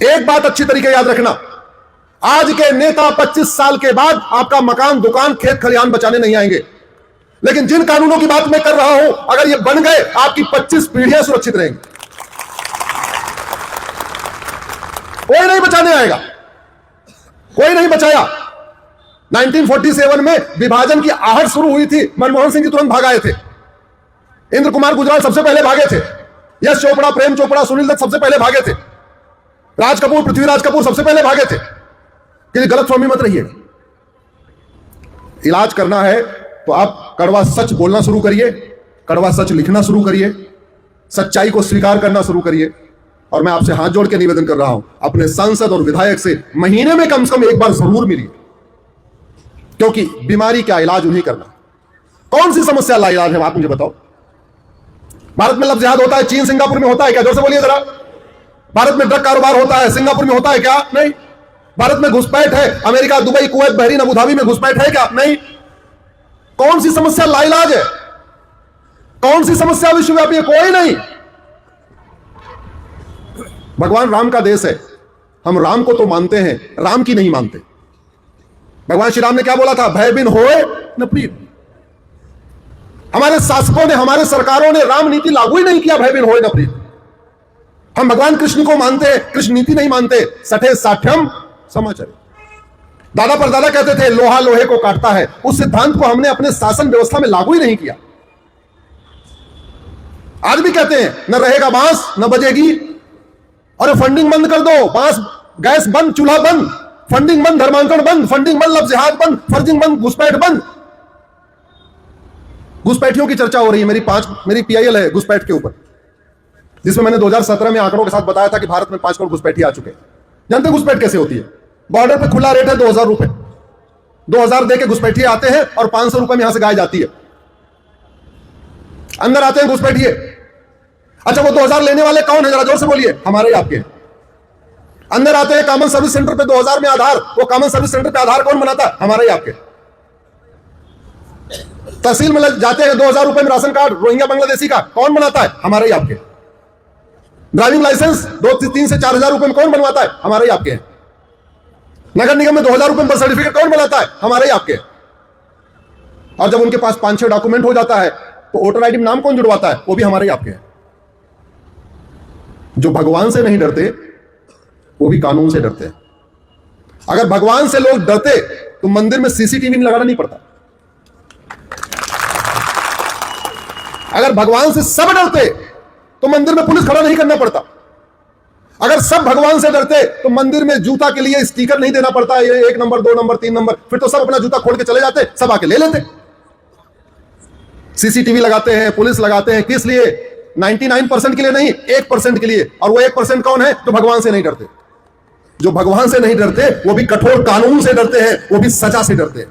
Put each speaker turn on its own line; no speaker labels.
एक बात अच्छी तरीके याद रखना, आज के नेता 25 साल के बाद आपका मकान, दुकान, खेत खलिहान बचाने नहीं आएंगे, लेकिन जिन कानूनों की बात मैं कर रहा हूं, अगर ये बन गए, आपकी 25 पीढ़ियां सुरक्षित रहेंगी। कोई नहीं बचाने आएगा, कोई नहीं बचाया। 1947 में विभाजन की आहट शुरू हुई थी, मनमोहन सिंह जी तुरंत भाग आए थे, इंद्र कुमार गुजराल सबसे पहले भागे थे, यश चोपड़ा, प्रेम चोपड़ा, सुनील दत्त सबसे पहले भागे थे, राज कपूर, पृथ्वीराज कपूर सबसे पहले भागे थे। कि गलतफहमी मत रहिए, इलाज करना है तो आप कड़वा सच बोलना शुरू करिए, कड़वा सच लिखना शुरू करिए, सच्चाई को स्वीकार करना शुरू करिए। और मैं आपसे हाथ जोड़ के निवेदन कर रहा हूं, अपने सांसद और विधायक से महीने में कम से कम एक बार जरूर मिलिए, क्योंकि बीमारी का इलाज उन्हीं करना। कौन सी समस्या ला इलाज है आप मुझे बताओ। भारत में लव जिहाद होता है, चीन सिंगापुर में होता है क्या? जोर से बोलिए जरा। भारत में ड्रग कारोबार होता है, सिंगापुर में होता है क्या? नहीं। भारत में घुसपैठ है, America, Dubai, Kuwait, Bahrain, Abu Dhabi में घुसपैठ है क्या? नहीं। कौन सी समस्या लाइलाज है? कौन सी समस्या विश्वव्यापी है? कोई नहीं। भगवान राम का देश है, हम राम को तो मानते हैं, राम की नहीं मानते। भगवान श्री राम ने क्या बोला था? भय बिन होए न प्रीत। हमारे शासकों ने, हमारे सरकारों ने राम नीति लागू ही नहीं किया, भय बिन होए न प्रीत। हम भगवान कृष्ण को मानते हैं, कृष्ण नीति नहीं मानते। सठे साठ्यम समाचार। दादा परदादा कहते थे लोहा लोहे को काटता है, उस सिद्धांत को हमने अपने शासन व्यवस्था में लागू ही नहीं किया। आज भी कहते हैं न रहेगा बांस न बजेगी, और फंडिंग बंद कर दो, बांस गैस बंद, चूल्हा बंद, फंडिंग बंद, धर्मांतरण बंद, फंडिंग बंद, लव जिहाद बंद, फर्जिंग बंद, घुसपैठ बंद। घुसपैठियों की चर्चा हो रही है, मेरी पीआईएल है घुसपैठ के ऊपर, जिसमें मैंने 2017 में आंकड़ों के साथ बताया था कि भारत में 5 करोड़ घुसपैठी आ चुके हैं। जानते घुसपैठ कैसे होती है? बॉर्डर पे खुला रेट है 2000 रुपए, 2000 देके घुसपैठिए आते हैं और 500 रुपए में यहां से गाय जाती है। अंदर आते हैं घुसपैठिए। अच्छा, वो 2000 लेने वाले कौन है? जरा जोर से बोलिए। हमारे ही आपके। अंदर आते हैं कॉमन सर्विस सेंटर पे 2000 में आधार, वो कॉमन सर्विस सेंटर पे आधार कौन बनाता है? हमारे ही आपके। तहसील में जाते हैं 2000 रुपए में राशन कार्ड रोहिंग्या बांग्लादेशी का, कौन बनाता है? हमारे ही आपके। ड्राइविंग लाइसेंस 2-3 से 4000 रुपए में कौन बनवाता है? हमारे ही आपके हैं। नगर निगम में 2000 रुपए में बर्थ सर्टिफिकेट कौन बनाता है? हमारे ही आपके। और जब उनके पास 5-6 डॉक्यूमेंट हो जाता है तो वोटर आईडी में नाम कौन जुड़वाता है? वो भी हमारे ही आपके हैं। जो भगवान से नहीं डरते वो भी कानून से डरते हैं। अगर भगवान से लोग डरते तो मंदिर में सीसीटीवी लगाना नहीं पड़ता। अगर भगवान से सब डरते तो मंदिर में पुलिस खड़ा नहीं करना पड़ता। अगर सब भगवान से डरते तो मंदिर में जूता के लिए स्टिकर नहीं देना पड़ता, ये 1 नंबर 2 नंबर 3 नंबर, फिर तो सब अपना जूता खोल के चले जाते, सब आके ले लेते। सीसीटीवी लगाते हैं, पुलिस लगाते हैं, किस लिए? 99% के लिए नहीं, 1% के लिए। और वो 1% कौन है? जो भगवान से नहीं डरते। जो भगवान से नहीं डरते वो भी कठोर कानून से डरते हैं, वो भी सजा से डरते हैं।